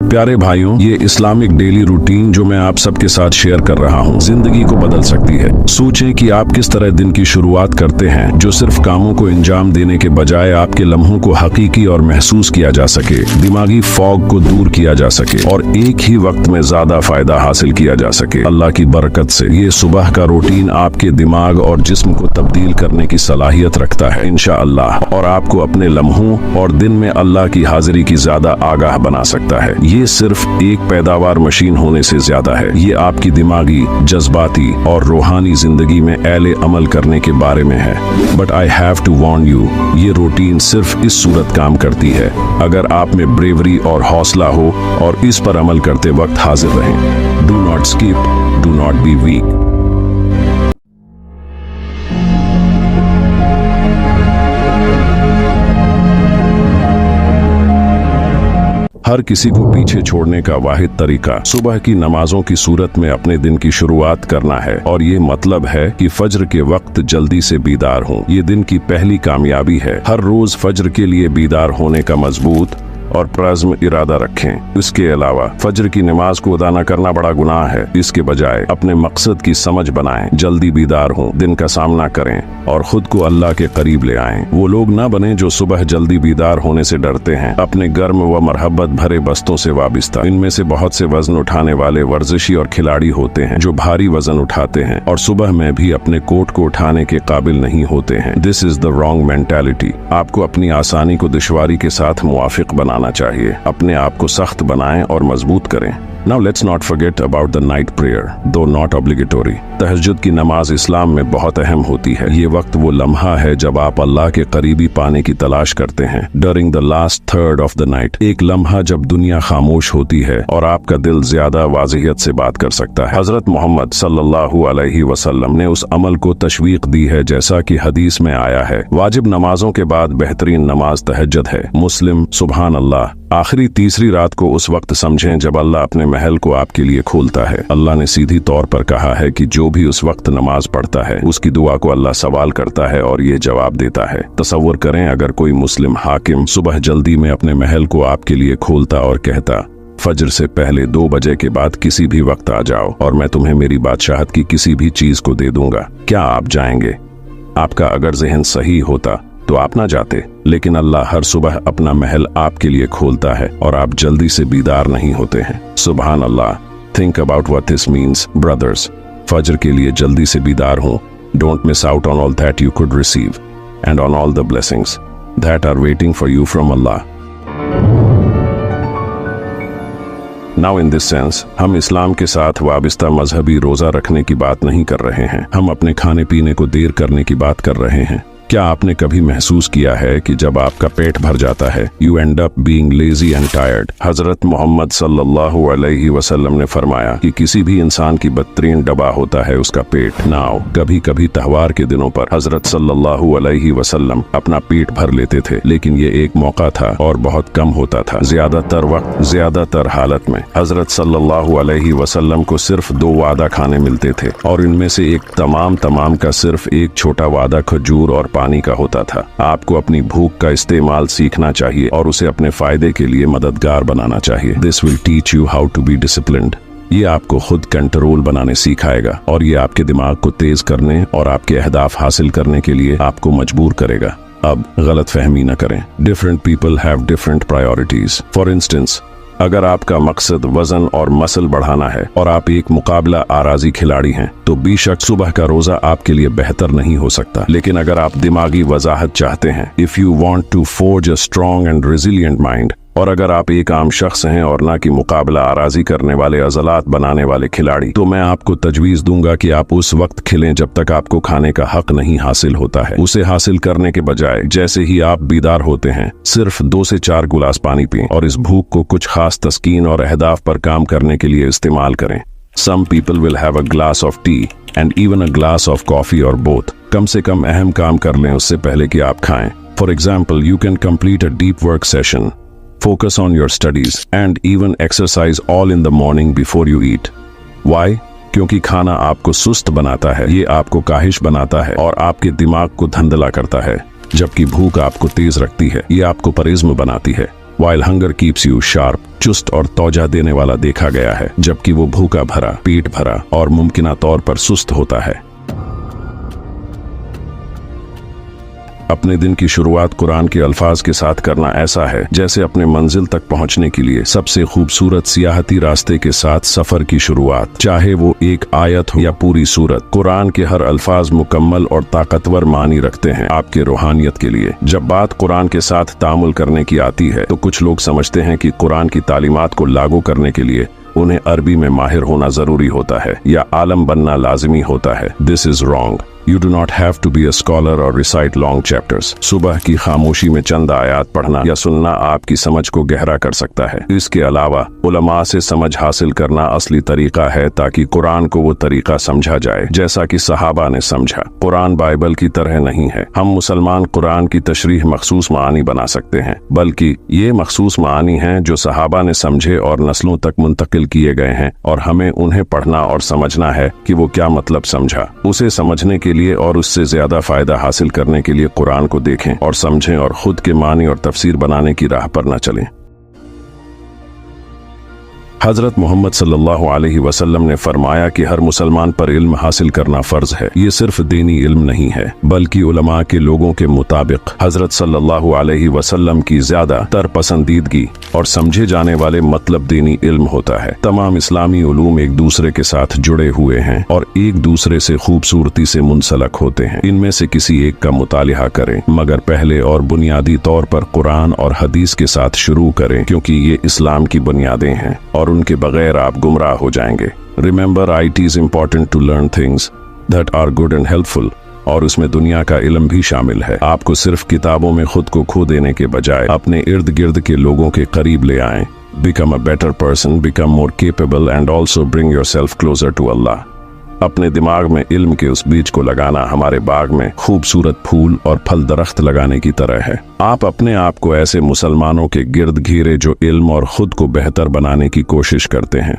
प्यारे भाइयों, ये इस्लामिक डेली रूटीन जो मैं आप सबके साथ शेयर कर रहा हूँ जिंदगी को बदल सकती है। सोचें कि आप किस तरह दिन की शुरुआत करते हैं जो सिर्फ कामों को अंजाम देने के बजाय आपके लम्हों को हकीकी और महसूस किया जा सके, दिमागी फॉग को दूर किया जा सके और एक ही वक्त में ज्यादा फायदा हासिल किया जा सके। अल्लाह की बरकत से ये सुबह का रूटीन आपके दिमाग और जिस्म को तब्दील करने की सलाहियत रखता है इंशाअल्लाह, और आपको अपने लम्हों और दिन में अल्लाह की हाजिरी की ज्यादा आगाह बना सकता है। ये सिर्फ एक पैदावार मशीन होने से ज्यादा है। ये आपकी दिमागी, जज्बाती और रूहानी जिंदगी में ऐले अमल करने के बारे में है। But I have to warn you, ये रूटीन सिर्फ इस सूरत काम करती है अगर आप में ब्रेवरी और हौसला हो और इस पर अमल करते वक्त हाजिर रहें। Do not skip, do not be weak. हर किसी को पीछे छोड़ने का वाहिद तरीका सुबह की नमाजों की सूरत में अपने दिन की शुरुआत करना है, और ये मतलब है कि फज्र के वक्त जल्दी से बीदार हों। ये दिन की पहली कामयाबी है। हर रोज फज्र के लिए बीदार होने का मजबूत और प्रज़्म इरादा रखें। इसके अलावा फज्र की नमाज को अदा न करना बड़ा गुनाह है। इसके बजाय अपने मकसद की समझ बनाएं, जल्दी बीदार हों, दिन का सामना करें और खुद को अल्लाह के करीब ले आएं। वो लोग ना बने जो सुबह जल्दी बीदार होने से डरते हैं, अपने गर्म व मरहबत भरे बस्तों से वाबिस्ता। इनमें से बहुत से वजन उठाने वाले वर्जिशी और खिलाड़ी होते हैं जो भारी वजन उठाते हैं और सुबह में भी अपने कोट को उठाने के काबिल नहीं होते हैं। This is the wrong mentality. आपको अपनी आसानी को दुश्वारी के साथ मुवाफिक बनाना चाहिए। अपने आप को सख्त बनाएं और मजबूत करें। Now let's not forget about the night prayer, though not obligatory. तहज्जुद की नमाज इस्लाम में बहुत अहम होती है। ये वक्त वो लम्हा है जब आप अल्लाह के करीबी पाने की तलाश करते हैं। During the last third of the night, एक लम्हा जब दुनिया खामोश होती है और आपका दिल ज्यादा वाज़ियत से बात कर सकता है। हजरत मोहम्मद सल्लल्लाहु अलैहि वसल्लम ने उस अमल को तशवीक दी है जैसा कि हदीस में आया है, वाजिब नमाजों के बाद बेहतरीन नमाज तहज्जुद है। मुस्लिम। सुभान अल्लाह। आखिरी तीसरी रात को उस वक्त समझें जब अल्लाह अपने महल को आपके लिए खोलता है। अल्लाह ने सीधी तौर पर कहा है कि जो भी उस वक्त नमाज पढ़ता है उसकी दुआ को अल्लाह सवाल करता है और ये जवाब देता है। तसव्वुर करें अगर कोई मुस्लिम हाकिम सुबह जल्दी में अपने महल को आपके लिए खोलता और कहता, फज्र से पहले 2 बजे के बाद किसी भी वक्त आ जाओ और मैं तुम्हें मेरी बादशाहत की किसी भी चीज को दे दूंगा, क्या आप जाएंगे? आपका अगर जहन सही होता तो आप ना जाते, लेकिन अल्लाह हर सुबह अपना महल आपके लिए खोलता है और आप जल्दी से बीदार नहीं होते हैं। सुभान अल्लाह। Think about what this means brothers. फज्र के लिए जल्दी से बीदार हों। Don't miss out on all that you could receive and on all the blessings that are waiting for you from Allah. Now in this sense, हम इस्लाम के साथ वाबिस्ता मजहबी रोजा रखने की बात नहीं कर रहे हैं। हम अपने खाने पीने को देर करने की बात कर रहे हैं। क्या आपने कभी महसूस किया है कि जब आपका पेट भर जाता है, you and up being lazy and tired? हजरत मोहम्मद सल्लल्लाहु अलैहि वसल्लम ने फरमाया कि किसी भी इंसान की बदतरीन दवा होता है उसका पेट। नाउ कभी कभी त्योहार के दिनों पर हजरत सल्लल्लाहु अलैहि वसल्लम अपना पेट भर लेते थे, लेकिन ये एक मौका था और बहुत कम होता था। ज्यादातर वक्त, ज्यादातर हालत में हजरत सल्लल्लाहु अलैहि वसल्लम को सिर्फ 2 वादा खाने मिलते थे और इनमें से एक तमाम का सिर्फ एक छोटा वादा खजूर और पानी का होता था। आपको अपनी भूख का इस्तेमाल सीखना चाहिए और उसे अपने फायदे के लिए मददगार बनाना चाहिए। This will teach you how to be disciplined. ये आपको खुद कंट्रोल बनाने सिखाएगा और ये आपके दिमाग को तेज करने और आपके अहदाफ हासिल करने के लिए आपको मजबूर करेगा। अब गलत फहमी न करें। Different people have different priorities. For instance, अगर आपका मकसद वजन और मसल बढ़ाना है और आप एक मुकाबला आराजी खिलाड़ी हैं, तो बेशक सुबह का रोजा आपके लिए बेहतर नहीं हो सकता। लेकिन अगर आप दिमागी वजाहत चाहते हैं, if you want to forge a strong and resilient mind, और अगर आप एक आम शख्स हैं और ना कि मुकाबला आराजी करने वाले अजलात बनाने वाले खिलाड़ी, तो मैं आपको तजवीज दूंगा कि आप उस वक्त खिलें जब तक आपको खाने का हक नहीं हासिल होता है। उसे हासिल करने के बजाय जैसे ही आप बीदार होते हैं, सिर्फ 2 से 4 गिलास पानी पिएं और इस भूख को कुछ खास तस्कीन और अहदाफ पर काम करने के लिए इस्तेमाल करें। Some people will have a glass of tea and even a glass of coffee or both. कम से कम अहम काम कर लें उससे पहले कि आप खाएं। For example, you can complete a deep work session, focus on your studies and even exercise all in the morning before you eat. Why? क्योंकि खाना आपको सुस्त बनाता है, ये आपको काहिश बनाता है और आपके दिमाग को धंधला करता है, जबकि भूख आपको तेज रखती है, ये आपको परिज्म बनाती है। while hunger keeps you sharp, चुस्त और तौजा देने वाला देखा गया है, जबकि वो भूखा भरा, पेट भरा और मुमकिना तौर पर सुस्त होता है। अपने दिन की शुरुआत कुरान के अल्फाज के साथ करना ऐसा है जैसे अपने मंजिल तक पहुंचने के लिए सबसे खूबसूरत सियाहती रास्ते के साथ सफर की शुरुआत, चाहे वो एक आयत हो या पूरी सूरत। कुरान के हर अल्फाज मुकम्मल और ताकतवर मानी रखते हैं आपके रूहानियत के लिए। जब बात कुरान के साथ तामुल करने की आती है तो कुछ लोग समझते हैं कि कुरान की तालीमात को लागू करने के लिए उन्हें अरबी में माहिर होना जरूरी होता है या आलम बनना लाजिमी होता है। This is wrong. You do not have to be a scholar or recite long chapters. सुबह की खामोशी में चंद आयात पढ़ना या सुनना आपकी समझ को गहरा कर सकता है। इसके अलावा उलमा से समझ हासिल करना असली तरीका है ताकि कुरान को वो तरीका समझा जाए जैसा कि सहाबा ने समझा। कुरान बाइबल की तरह नहीं है। हम मुसलमान कुरान की तशरीह मखसूस मानी बना सकते हैं, बल्कि ये मखसूस मानी हैं जो सहाबा ने समझे और नस्लों तक मुंतकिल किए गए हैं, और हमें उन्हें पढ़ना और समझना है कि वो क्या मतलब समझा। उसे समझने के लिए और उससे ज्यादा फायदा हासिल करने के लिए कुरान को देखें और समझें और खुद के मानी और तफसीर बनाने की राह पर न चलें। हजरत मोहम्मद सल्लल्लाहु अलैहि वसल्लम ने फरमाया कि हर मुसलमान पर इल्म हासिल करना फर्ज है। ये सिर्फ दीनी इल्म नहीं है, बल्कि उलमा के लोगों के मुताबिक हजरत सल्लल्लाहु अलैहि वसल्लम की ज्यादा तर पसंदीदगी और समझे जाने वाले मतलब दीनी इल्म होता है। तमाम इस्लामी उलूम एक दूसरे के साथ जुड़े हुए हैं और एक दूसरे से खूबसूरती से मुंसलक होते हैं। इनमें से किसी एक का मुतालिहा करें, मगर पहले और बुनियादी तौर पर कुरान और हदीस के साथ शुरू करें, क्योंकि ये इस्लाम की बुनियादें हैं और उनके बगैर आप गुमराह हो जाएंगे। Remember, IT is important to learn things that are good and helpful, और उसमें दुनिया का इल्म भी शामिल है। आपको सिर्फ किताबों में खुद को खो देने के बजाय अपने इर्द गिर्द के लोगों के करीब ले आएं। Become a better person, become more capable and also bring yourself closer to Allah। अपने दिमाग में इल्म के उस बीज को लगाना हमारे बाग में खूबसूरत फूल और फल दरख्त लगाने की तरह है। आप अपने आप को ऐसे मुसलमानों के गिर्द घेरे जो इल्म और खुद को बेहतर बनाने की कोशिश करते हैं।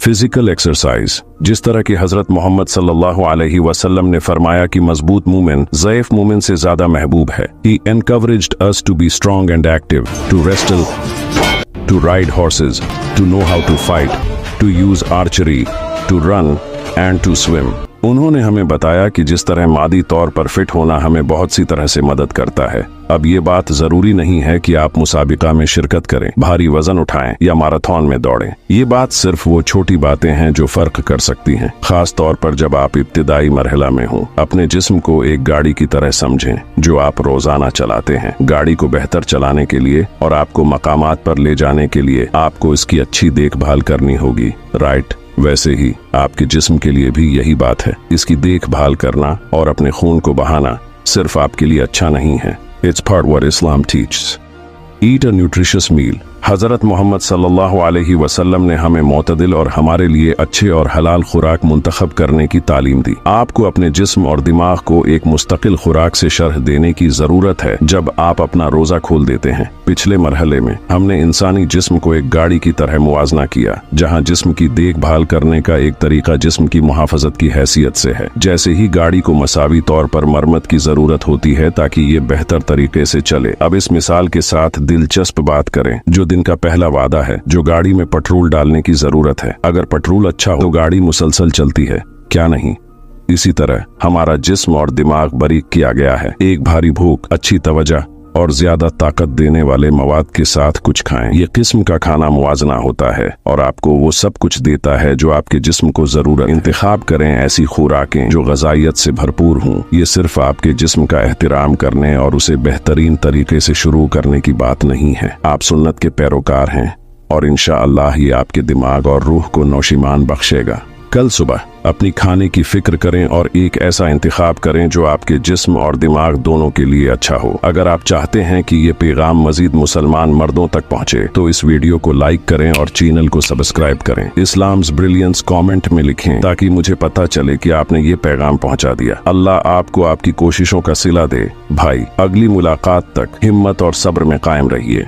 फिजिकल एक्सरसाइज, जिस तरह की हजरत मोहम्मद सल्लल्लाहु अलैहि वसल्लम ने फरमाया कि मजबूत मोमिन ज़ईफ मोमिन से ज्यादा महबूब है। He encouraged us to be strong and active, to wrestle, to ride horses, to know how to fight, to use archery, to run and to swim। उन्होंने हमें बताया कि जिस तरह मादी तौर पर फिट होना हमें बहुत सी तरह से मदद करता है। अब ये बात जरूरी नहीं है कि आप मुसाबिका में शिरकत करें, भारी वजन उठाएं या मैराथन में दौड़ें। ये बात सिर्फ वो छोटी बातें हैं जो फर्क कर सकती हैं, खास तौर पर जब आप इब्तिदाई मरहला में हो। अपने जिस्म को एक गाड़ी की तरह समझें जो आप रोजाना चलाते हैं। गाड़ी को बेहतर चलाने के लिए और आपको मकामात पर ले जाने के लिए आपको इसकी अच्छी देखभाल करनी होगी, राइट? वैसे ही आपके जिस्म के लिए भी यही बात है। इसकी देखभाल करना और अपने खून को बहाना सिर्फ आपके लिए अच्छा नहीं है। It's part what Islam teaches. Eat a nutritious meal. हजरत मोहम्मद सल्लल्लाहु अलैहि वसल्लम ने हमें मोतदिल और हमारे लिए अच्छे और हलाल खुराक मुंतखब करने की तालीम दी। आपको अपने जिस्म और दिमाग को एक मुस्तकिल खुराक से शरह देने की जरूरत है जब आप अपना रोजा खोल देते हैं। पिछले मरहले में हमने इंसानी जिस्म को एक गाड़ी की तरह मुआजना किया, जहां जिस्म की देखभाल करने का एक तरीका जिस्म की मुहाफजत की हैसियत से है। जैसे ही गाड़ी को मसावी तौर पर मरम्मत की जरूरत होती है ताकि ये बेहतर तरीके से चले। अब इस मिसाल के साथ दिलचस्प बात करें जो दिन का पहला वादा है, जो गाड़ी में पेट्रोल डालने की जरूरत है। अगर पेट्रोल अच्छा हो तो गाड़ी मुसलसल चलती है, क्या नहीं? इसी तरह हमारा जिस्म और दिमाग बारीक किया गया है। एक भारी भूख, अच्छी तवज्जो और ज्यादा ताकत देने वाले मवाद के साथ कुछ खाएं। ये किस्म का खाना मुआजना होता है और आपको वो सब कुछ देता है जो आपके जिस्म को जरूरत। इंतखाब करें ऐसी खुराकें जो ग़िज़ाइयत से भरपूर हों। ये सिर्फ आपके जिस्म का एहतराम करने और उसे बेहतरीन तरीके से शुरू करने की बात नहीं है। आप सुन्नत के पैरोकार हैं और इंशाअल्लाह ये आपके दिमाग और रूह को नौशिमान बख्शेगा। कल सुबह अपनी खाने की फिक्र करें और एक ऐसा इंतखाब करें जो आपके जिस्म और दिमाग दोनों के लिए अच्छा हो। अगर आप चाहते हैं कि ये पैगाम मजीद मुसलमान मर्दों तक पहुंचे तो इस वीडियो को लाइक करें और चैनल को सब्सक्राइब करें। इस्लाम्स ब्रिलियंस कमेंट में लिखें ताकि मुझे पता चले कि आपने ये पैगाम पहुंचा दिया। अल्लाह आपको आपकी कोशिशों का सिला दे। भाई, अगली मुलाकात तक हिम्मत और सब्र में कायम रहिए।